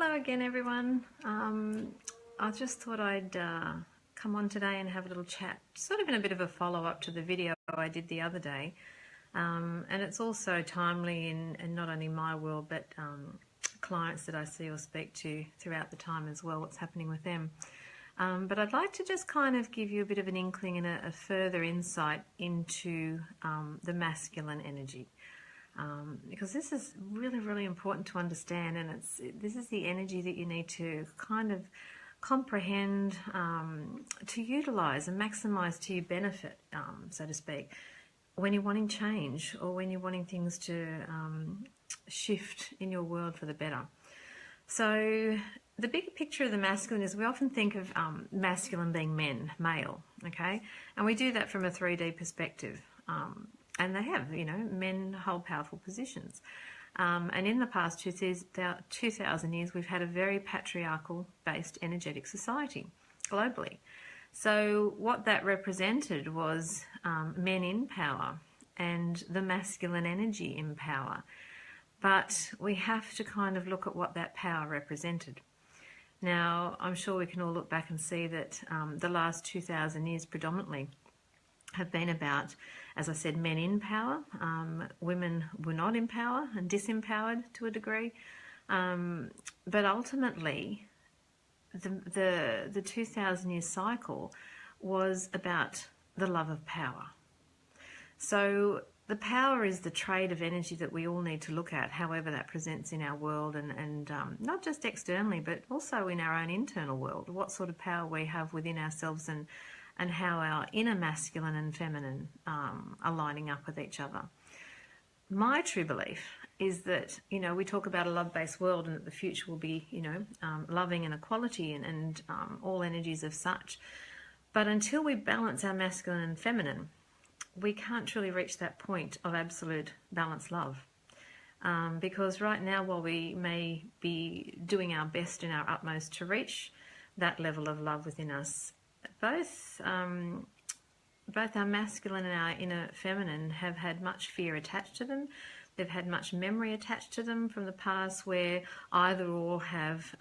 Hello again, everyone. I just thought I'd come on today and have a little chat, sort of in a bit of a follow-up to the video I did the other day. And it's also timely in not only my world, but clients that I see or speak to throughout the time as well, what's happening with them. But I'd like to just kind of give you a bit of an inkling and a further insight into the masculine energy. Because this is really, really important to understand, and this is the energy that you need to kind of comprehend, to utilize and maximize to your benefit, so to speak, when you're wanting change or when you're wanting things to shift in your world for the better. So the bigger picture of the masculine is we often think of masculine being men, male, okay? And we do that from a 3D perspective. And they have, men hold powerful positions. And in the past 2,000 years, we've had a very patriarchal-based energetic society globally. So what that represented was men in power and the masculine energy in power. But we have to kind of look at what that power represented. Now, I'm sure we can all look back and see that the last 2,000 years predominantly have been about, as I said, men in power. Women were not in power and disempowered to a degree. But ultimately, the 2,000 year cycle was about the love of power. So the power is the trade of energy that we all need to look at, however that presents in our world, and not just externally, but also in our own internal world, what sort of power we have within ourselves and how our inner masculine and feminine are lining up with each other. My true belief is that, we talk about a love-based world and that the future will be, loving and equality and all energies of such. But until we balance our masculine and feminine, we can't truly reach that point of absolute balanced love. Because right now, while we may be doing our best and our utmost to reach that level of love within us, both our masculine and our inner feminine have had much fear attached to them. They've had much memory attached to them from the past where either or have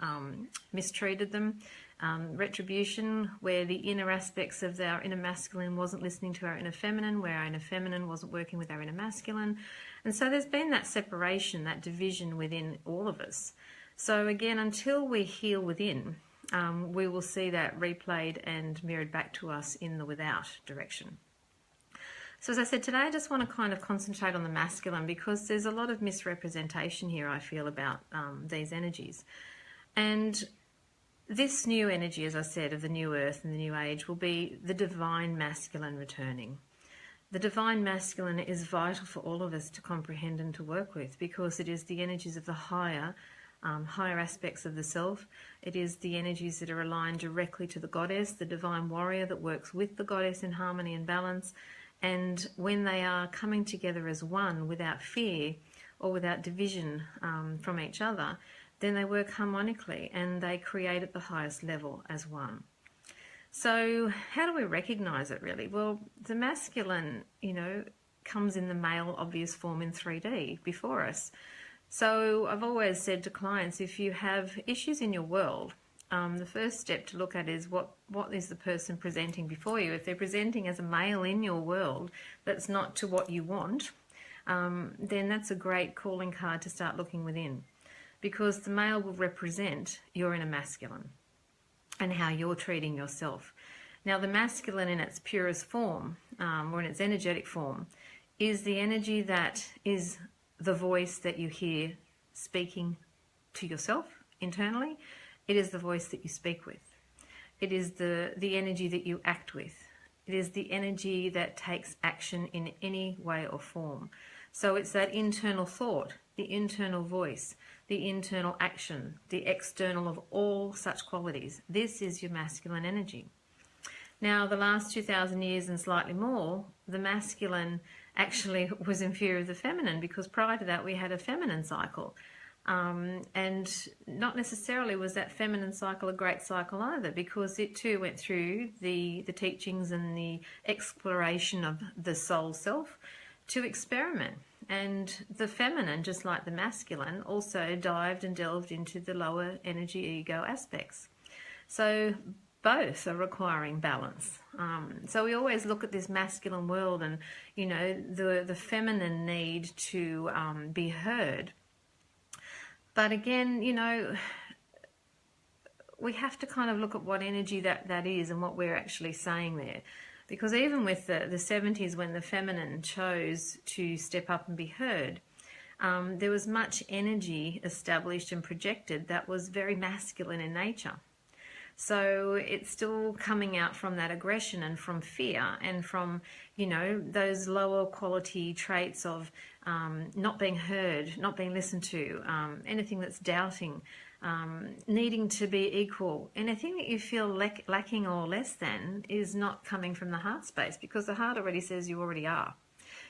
mistreated them. Retribution, where the inner aspects of our inner masculine wasn't listening to our inner feminine, where our inner feminine wasn't working with our inner masculine. And so there's been that separation, that division within all of us. So again, until we heal within, we will see that replayed and mirrored back to us in the without direction. So as I said, today I just want to kind of concentrate on the masculine because there's a lot of misrepresentation here, I feel, about these energies. And this new energy, as I said, of the new earth and the new age will be the divine masculine returning. The divine masculine is vital for all of us to comprehend and to work with because it is the energies of the higher aspects of the self. It is the energies that are aligned directly to the goddess, the divine warrior that works with the goddess in harmony and balance. And when they are coming together as one without fear or without division from each other, then they work harmonically and they create at the highest level as one. So how do we recognize it really? Well, the masculine, comes in the male obvious form in 3D before us. So I've always said to clients, if you have issues in your world, the first step to look at is what is the person presenting before you. If they're presenting as a male in your world that's not to what you want, then that's a great calling card to start looking within, because the male will represent your inner masculine and how you're treating yourself. Now, the masculine in its purest form, or in its energetic form, is the energy that is the voice that you hear speaking to yourself internally. It is the voice that you speak with. It is the energy that you act with. It is the energy that takes action in any way or form. So it's that internal thought, the internal voice, the internal action, the external of all such qualities. This is your masculine energy. Now, the last 2,000 years and slightly more, the masculine actually was in fear of the feminine, because prior to that we had a feminine cycle. And not necessarily was that feminine cycle a great cycle either, because it too went through the teachings and the exploration of the soul self, to experiment. And the feminine, just like the masculine, also dived and delved into the lower energy ego aspects. So both are requiring balance. So we always look at this masculine world and, you know, the feminine need to be heard. But again, you know, we have to kind of look at what energy that is and what we're actually saying there. Because even with the 70s, when the feminine chose to step up and be heard, there was much energy established and projected that was very masculine in nature. So it's still coming out from that aggression and from fear and from, you know, those lower quality traits of not being heard, not being listened to, anything that's doubting, needing to be equal. Anything that you feel lacking or less than is not coming from the heart space, because the heart already says you already are.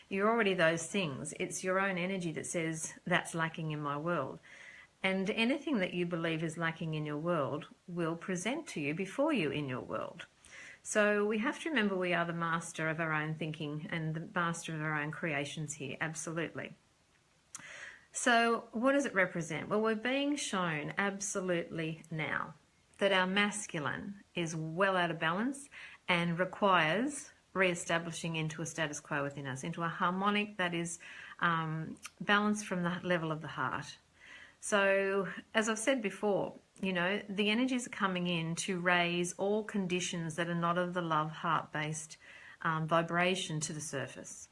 You're already those things. It's your own energy that says that's lacking in my world. And anything that you believe is lacking in your world will present to you before you in your world. So we have to remember we are the master of our own thinking and the master of our own creations here, absolutely. So what does it represent? Well, we're being shown absolutely now that our masculine is well out of balance and requires re-establishing into a status quo within us, into a harmonic that is balanced from the level of the heart. So, as I've said before, you know, the energies are coming in to raise all conditions that are not of the love, heart-based vibration to the surface.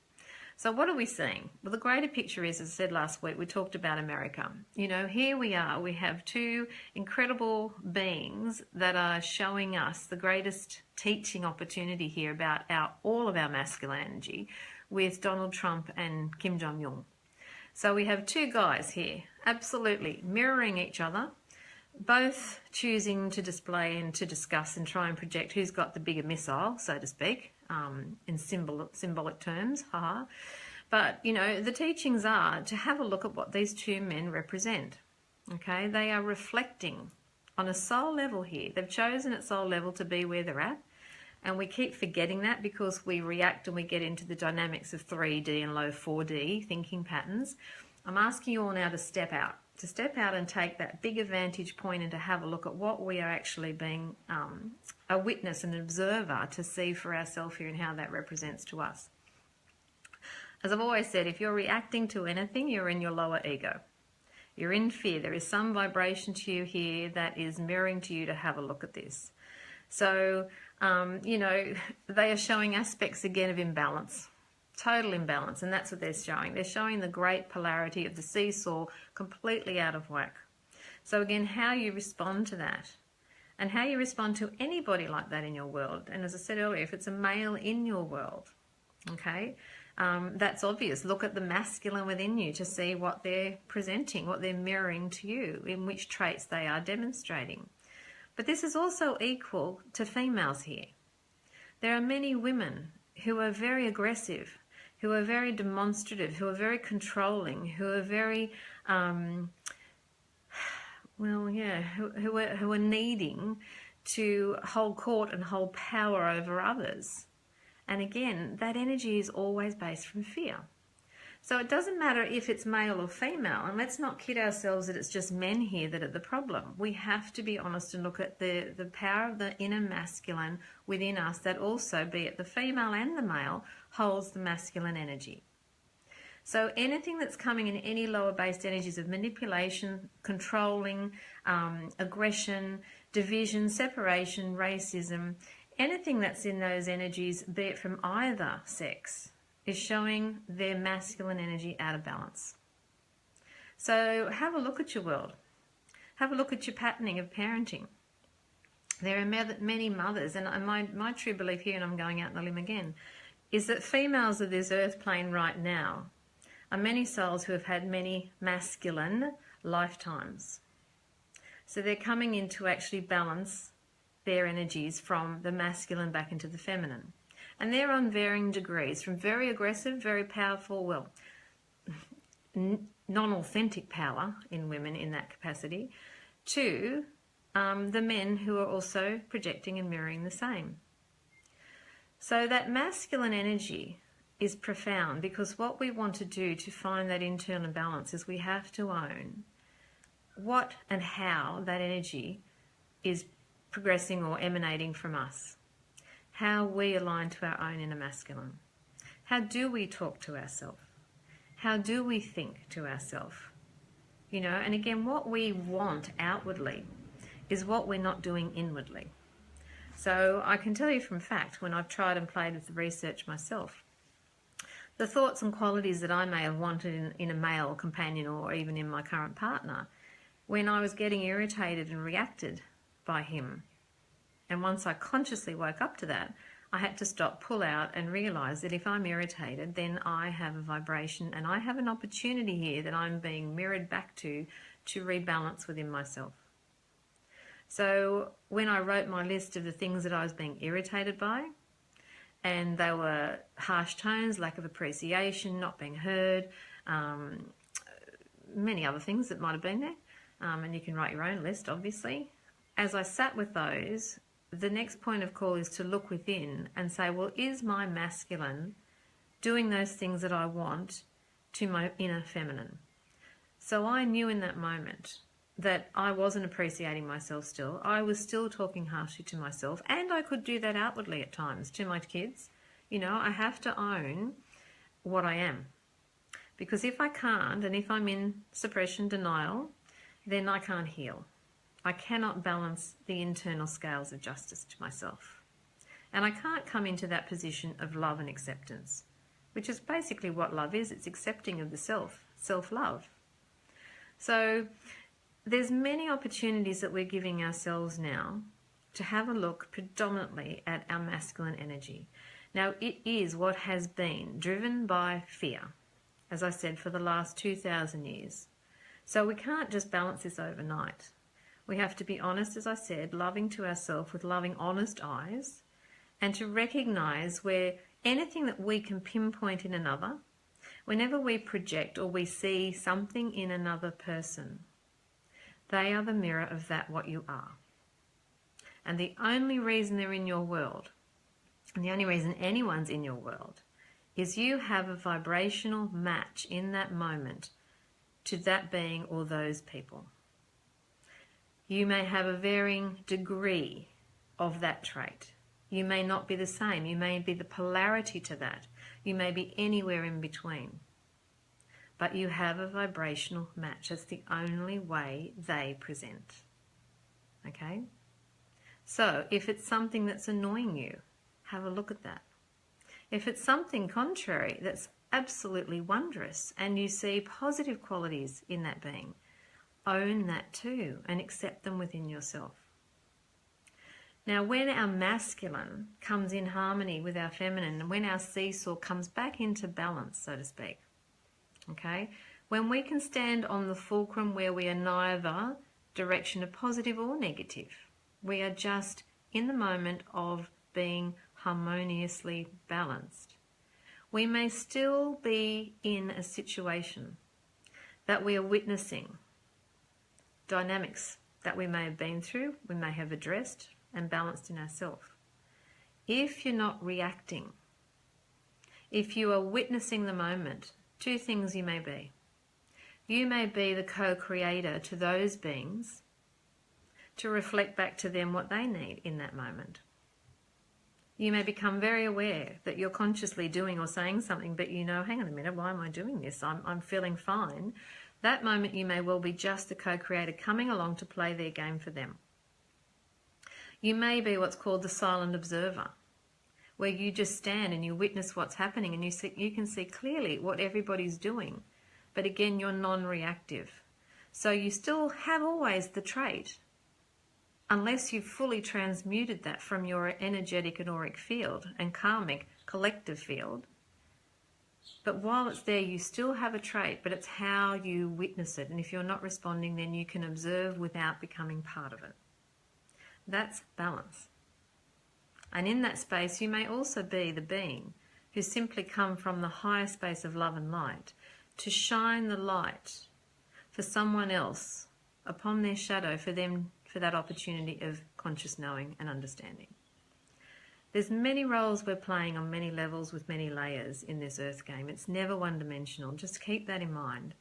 So what are we seeing? Well, the greater picture is, as I said last week, we talked about America. You know, here we are. We have two incredible beings that are showing us the greatest teaching opportunity here about all of our masculine energy with Donald Trump and Kim Jong-un. So we have two guys here, absolutely mirroring each other, both choosing to display and to discuss and try and project who's got the bigger missile, so to speak, in symbolic terms, haha. But, you know, the teachings are to have a look at what these two men represent, okay? They are reflecting on a soul level here. They've chosen at soul level to be where they're at. And we keep forgetting that because we react and we get into the dynamics of 3D and low 4D thinking patterns. I'm asking you all now to step out and take that bigger vantage point and to have a look at what we are actually being a witness and an observer to see for ourselves here and how that represents to us. As I've always said, if you're reacting to anything, you're in your lower ego. You're in fear. There is some vibration to you here that is mirroring to you to have a look at this. So, you know, they are showing aspects again of imbalance, total imbalance, and that's what they're showing. They're showing the great polarity of the seesaw completely out of whack. So again, how you respond to that and how you respond to anybody like that in your world. And as I said earlier, if it's a male in your world, okay, that's obvious. Look at the masculine within you to see what they're presenting, what they're mirroring to you, in which traits they are demonstrating. But this is also equal to females here. There are many women who are very aggressive, who are very demonstrative, who are very controlling, who are very, who are needing to hold court and hold power over others. And again, that energy is always based from fear. So it doesn't matter if it's male or female, and let's not kid ourselves that it's just men here that are the problem. We have to be honest and look at the power of the inner masculine within us that also, be it the female and the male, holds the masculine energy. So anything that's coming in any lower based energies of manipulation, controlling, aggression, division, separation, racism, anything that's in those energies, be it from either sex, is showing their masculine energy out of balance. So have a look at your world. Have a look at your patterning of parenting. There are many mothers, and my true belief here, and I'm going out on a limb again, is that females of this earth plane right now are many souls who have had many masculine lifetimes. So they're coming in to actually balance their energies from the masculine back into the feminine. And they're on varying degrees, from very aggressive, very powerful, well, non-authentic power in women in that capacity, to the men who are also projecting and mirroring the same. So that masculine energy is profound, because what we want to do to find that internal balance is we have to own what and how that energy is progressing or emanating from us. How we align to our own inner masculine. How do we talk to ourselves? How do we think to ourselves? You know, and again, what we want outwardly is what we're not doing inwardly. So I can tell you from fact, when I've tried and played with the research myself, the thoughts and qualities that I may have wanted in a male companion or even in my current partner, when I was getting irritated and reacted by him, and once I consciously woke up to that, I had to stop, pull out, and realize that if I'm irritated, then I have a vibration and I have an opportunity here that I'm being mirrored back to rebalance within myself. So when I wrote my list of the things that I was being irritated by, and they were harsh tones, lack of appreciation, not being heard, many other things that might have been there, and you can write your own list, obviously. As I sat with those, the next point of call is to look within and say, well, is my masculine doing those things that I want to my inner feminine? So I knew in that moment that I wasn't appreciating myself still. I was still talking harshly to myself, and I could do that outwardly at times to my kids. You know, I have to own what I am. Because if I can't, and if I'm in suppression, denial, then I can't heal. I cannot balance the internal scales of justice to myself. And I can't come into that position of love and acceptance, which is basically what love is. It's accepting of the self, self-love. So there's many opportunities that we're giving ourselves now to have a look predominantly at our masculine energy. Now, it is what has been driven by fear, as I said, for the last 2,000 years. So we can't just balance this overnight. We have to be honest, as I said, loving to ourselves with loving, honest eyes, and to recognize where anything that we can pinpoint in another, whenever we project or we see something in another person, they are the mirror of that what you are. And the only reason they're in your world, and the only reason anyone's in your world, is you have a vibrational match in that moment to that being or those people. You may have a varying degree of that trait. You may not be the same. You may be the polarity to that. You may be anywhere in between. But you have a vibrational match. That's the only way they present. Okay? So if it's something that's annoying you, have a look at that. If it's something contrary that's absolutely wondrous and you see positive qualities in that being, own that too and accept them within yourself. Now, when our masculine comes in harmony with our feminine, and when our seesaw comes back into balance, so to speak, okay, when we can stand on the fulcrum where we are neither direction of positive or negative, we are just in the moment of being harmoniously balanced. We may still be in a situation that we are witnessing dynamics that we may have been through, we may have addressed and balanced in ourselves. If you're not reacting, if you are witnessing the moment, two things you may be. You may be the co-creator to those beings to reflect back to them what they need in that moment. You may become very aware that you're consciously doing or saying something, but you know, hang on a minute, why am I doing this? I'm feeling fine. That moment you may well be just the co-creator coming along to play their game for them. You may be what's called the silent observer, where you just stand and you witness what's happening and you can see clearly what everybody's doing. But again, you're non-reactive. So you still have always the trait, unless you've fully transmuted that from your energetic and auric field and karmic collective field. But while it's there, you still have a trait, but it's how you witness it. And if you're not responding, then you can observe without becoming part of it. That's balance. And in that space, you may also be the being who simply come from the higher space of love and light to shine the light for someone else upon their shadow, for them, for that opportunity of conscious knowing and understanding. There's many roles we're playing on many levels with many layers in this earth game. It's never one-dimensional. Just keep that in mind.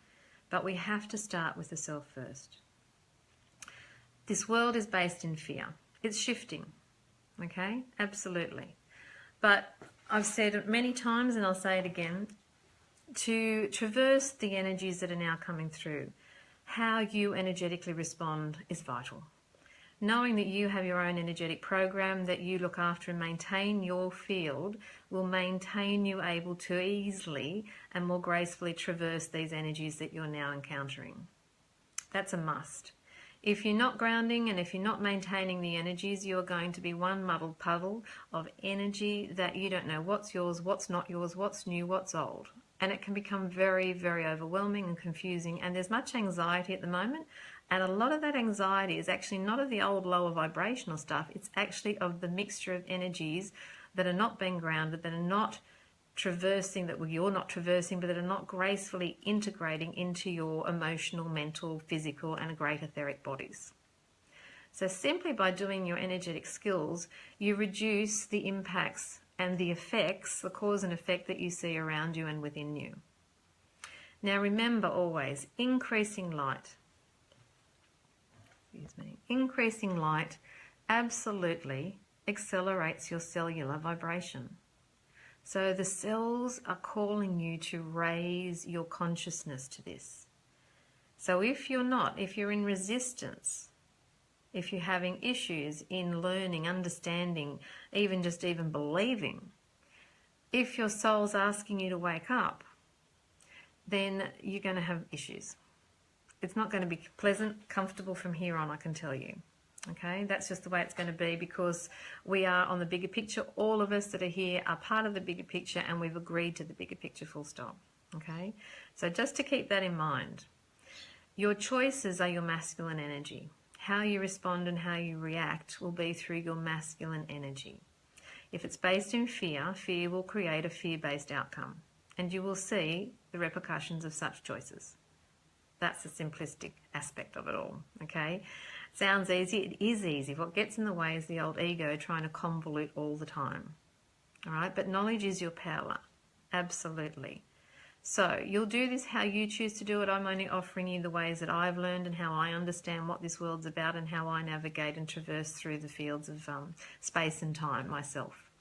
But we have to start with the self first. This world is based in fear. It's shifting, okay? Absolutely. But I've said it many times, and I'll say it again, to traverse the energies that are now coming through, how you energetically respond is vital. Knowing that you have your own energetic program that you look after and maintain your field will maintain you able to easily and more gracefully traverse these energies that you're now encountering. That's a must. If you're not grounding and if you're not maintaining the energies, you're going to be one muddled puddle of energy that you don't know what's yours, what's not yours, what's new, what's old. And it can become very, very overwhelming and confusing. And there's much anxiety at the moment. And a lot of that anxiety is actually not of the old lower vibrational stuff. It's actually of the mixture of energies that are not being grounded, that are not traversing, that you're not traversing, but that are not gracefully integrating into your emotional, mental, physical, and great etheric bodies. So simply by doing your energetic skills, you reduce the impacts and the effects, the cause and effect that you see around you and within you. Now remember always, increasing light absolutely accelerates your cellular vibration. So the cells are calling you to raise your consciousness to this. So if you're in resistance, if you're having issues in learning, understanding, even believing, if your soul's asking you to wake up, then you're going to have issues. It's not going to be pleasant, comfortable from here on, I can tell you. Okay, that's just the way it's going to be, because we are on the bigger picture. All of us that are here are part of the bigger picture, and we've agreed to the bigger picture, full stop. Okay, so just to keep that in mind, your choices are your masculine energy. How you respond and how you react will be through your masculine energy. If it's based in fear, fear will create a fear-based outcome, and you will see the repercussions of such choices. That's the simplistic aspect of it all, okay? Sounds easy, it is easy. What gets in the way is the old ego trying to convolute all the time, all right? But knowledge is your power, absolutely. So you'll do this how you choose to do it. I'm only offering you the ways that I've learned and how I understand what this world's about and how I navigate and traverse through the fields of space and time myself.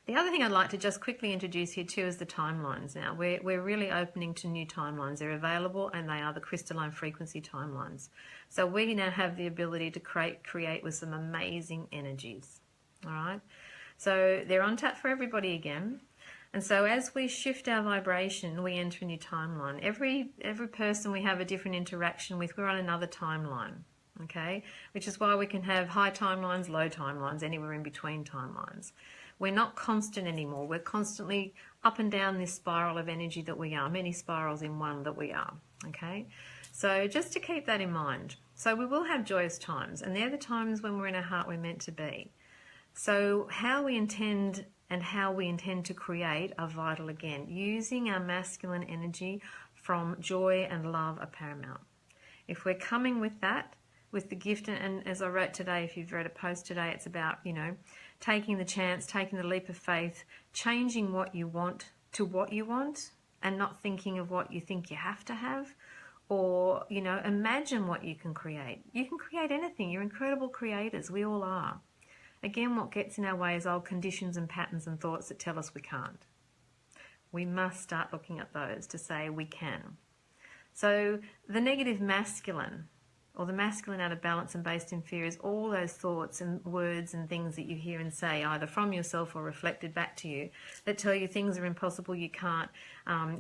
The other thing I'd like to just quickly introduce here too is the timelines now. We're really opening to new timelines. They're available, and they are the crystalline frequency timelines. So we now have the ability to create with some amazing energies. All right. So they're on tap for everybody again. And so as we shift our vibration, we enter a new timeline. Every person we have a different interaction with, we're on another timeline. Okay, which is why we can have high timelines, low timelines, anywhere in between timelines. We're not constant anymore. We're constantly up and down this spiral of energy that we are, many spirals in one that we are, okay? So just to keep that in mind. So we will have joyous times, and they're the times when we're in our heart we're meant to be. So how we intend to create are vital again. Using our masculine energy from joy and love are paramount. If we're coming with that, with the gift, and as I wrote today, if you've read a post today, it's about, taking the chance, taking the leap of faith, changing what you want to what you want, and not thinking of what you think you have to have, or, imagine what you can create. You can create anything. You're incredible creators. We all are. Again, what gets in our way is old conditions and patterns and thoughts that tell us we can't. We must start looking at those to say we can. So the negative masculine, or the masculine out of balance and based in fear, is all those thoughts and words and things that you hear and say, either from yourself or reflected back to you, that tell you things are impossible, you can't,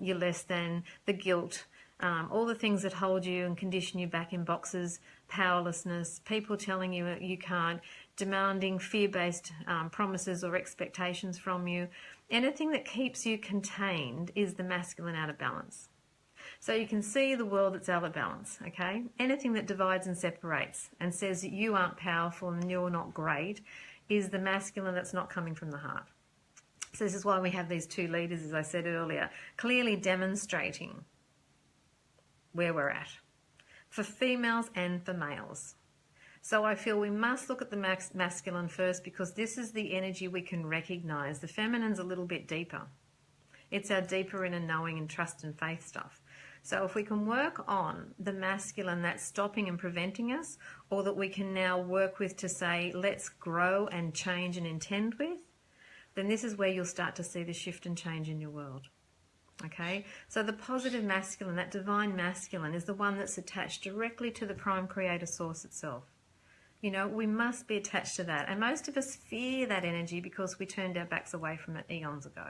you're less than, the guilt, all the things that hold you and condition you back in boxes, powerlessness, people telling you you can't, demanding fear-based promises or expectations from you. Anything that keeps you contained is the masculine out of balance. So you can see the world that's out of balance, okay? Anything that divides and separates and says that you aren't powerful and you're not great is the masculine that's not coming from the heart. So this is why we have these two leaders, as I said earlier, clearly demonstrating where we're at, for females and for males. So I feel we must look at the masculine first, because this is the energy we can recognize. The feminine's a little bit deeper. It's our deeper inner knowing and trust and faith stuff. So if we can work on the masculine that's stopping and preventing us, or that we can now work with to say, let's grow and change and intend with, then this is where you'll start to see the shift and change in your world. Okay, so the positive masculine, that divine masculine, is the one that's attached directly to the prime creator source itself. You know, we must be attached to that. And most of us fear that energy because we turned our backs away from it eons ago.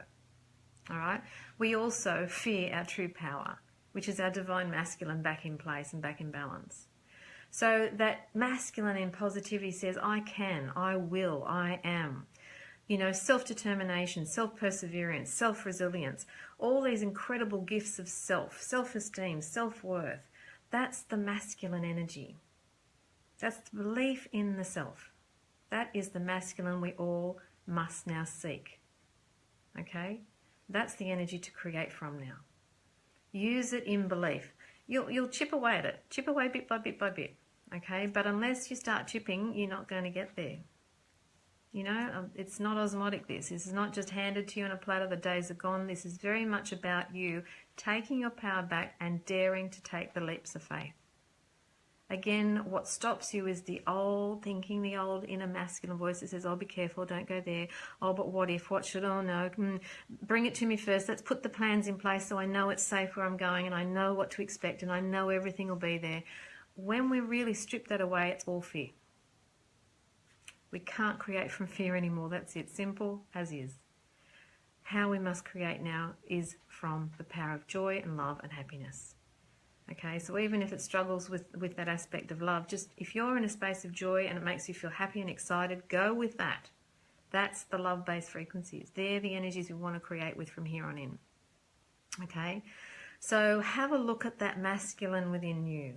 All right. We also fear our true power, which is our divine masculine back in place and back in balance. So that masculine in positivity says, I can, I will, I am. You know, self-determination, self-perseverance, self-resilience, all these incredible gifts of self, self-esteem, self-worth. That's the masculine energy. That's the belief in the self. That is the masculine we all must now seek. Okay? That's the energy to create from now. Use it in belief. You'll chip away at it. Chip away bit by bit by bit. Okay? But unless you start chipping, you're not going to get there. You know, it's not osmotic, this. This is not just handed to you on a platter, the days are gone. This is very much about you taking your power back and daring to take the leaps of faith. Again, what stops you is the old thinking, the old inner masculine voice that says, oh, be careful, don't go there. Oh, but what if, what should, oh no, bring it to me first. Let's put the plans in place so I know it's safe where I'm going and I know what to expect and I know everything will be there. When we really strip that away, it's all fear. We can't create from fear anymore. That's it. Simple as is. How we must create now is from the power of joy and love and happiness. Okay, so even if it struggles with that aspect of love, just if you're in a space of joy and it makes you feel happy and excited, go with that. That's the love-based frequencies. They're the energies we want to create with from here on in. Okay, so have a look at that masculine within you.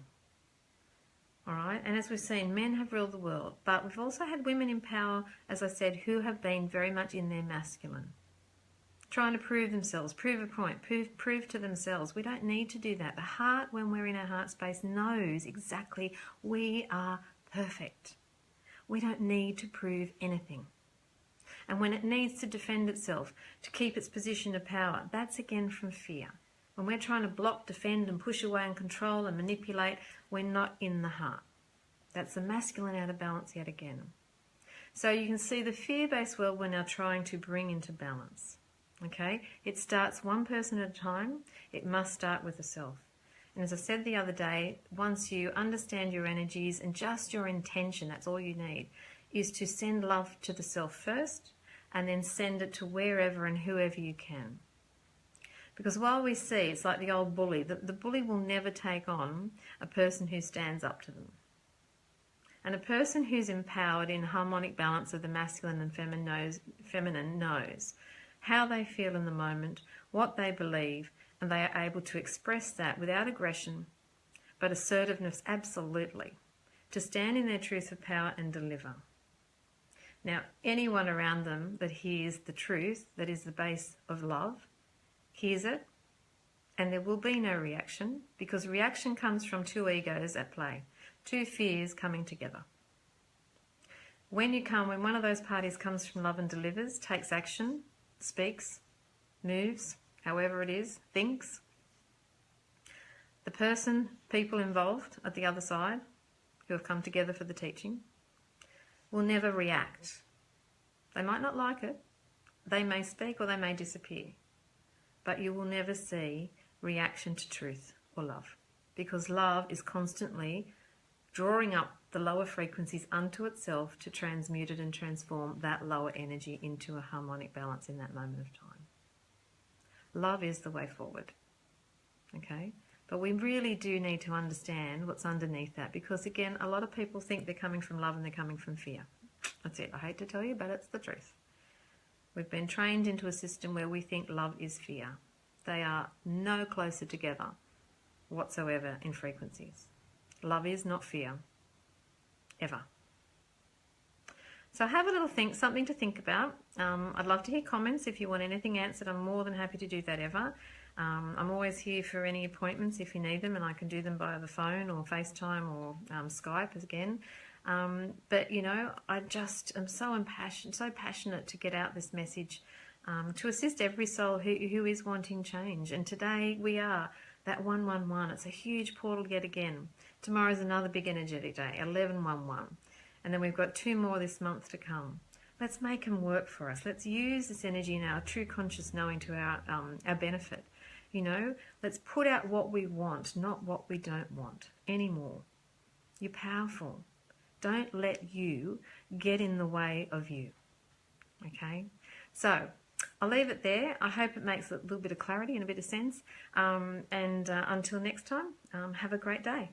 All right, and as we've seen, men have ruled the world, but we've also had women in power, as I said, who have been very much in their masculine. Trying to prove themselves, prove a point, prove to themselves. We don't need to do that. The heart, when we're in our heart space, knows exactly we are perfect. We don't need to prove anything. And when it needs to defend itself, to keep its position of power, that's again from fear. When we're trying to block, defend and push away and control and manipulate, we're not in the heart. That's the masculine out of balance yet again. So you can see the fear-based world we're now trying to bring into balance. Okay, it starts one person at a time. It must start with the self. And as I said the other day, once you understand your energies and just your intention, that's all you need, is to send love to the self first and then send it to wherever and whoever you can. Because while we see, it's like the old bully, the bully will never take on a person who stands up to them. And a person who's empowered in harmonic balance of the masculine and feminine knows how they feel in the moment, what they believe, and they are able to express that without aggression, but assertiveness absolutely, to stand in their truth of power and deliver. Now, anyone around them that hears the truth, that is the base of love, hears it, and there will be no reaction, because reaction comes from two egos at play, two fears coming together. When one of those parties comes from love and delivers, takes action, speaks, moves, however it is, thinks, the people involved at the other side, who have come together for the teaching, will never react. They might not like it, they may speak or they may disappear, but you will never see reaction to truth or love, because love is constantly drawing up the lower frequencies unto itself to transmute it and transform that lower energy into a harmonic balance in that moment of time. Love is the way forward, okay? But we really do need to understand what's underneath that, because again, a lot of people think they're coming from love and they're coming from fear. That's it. I hate to tell you, but it's the truth. We've been trained into a system where we think love is fear. They are no closer together whatsoever in frequencies. Love is not fear, ever. So have a little think, something to think about. I'd love to hear comments. If you want anything answered, I'm more than happy to do that ever. I'm always here for any appointments if you need them, and I can do them by the phone or FaceTime or Skype again. But you know, I just am so impassioned, so passionate to get out this message, to assist every soul who is wanting change. And today we are that 111. It's a huge portal yet again. Tomorrow's another big energetic day, 1111. And then we've got 2 more this month to come. Let's make them work for us. Let's use this energy in our true conscious knowing to our benefit. You know, let's put out what we want, not what we don't want anymore. You're powerful. Don't let you get in the way of you. Okay? So, I'll leave it there. I hope it makes a little bit of clarity and a bit of sense. Until next time, have a great day.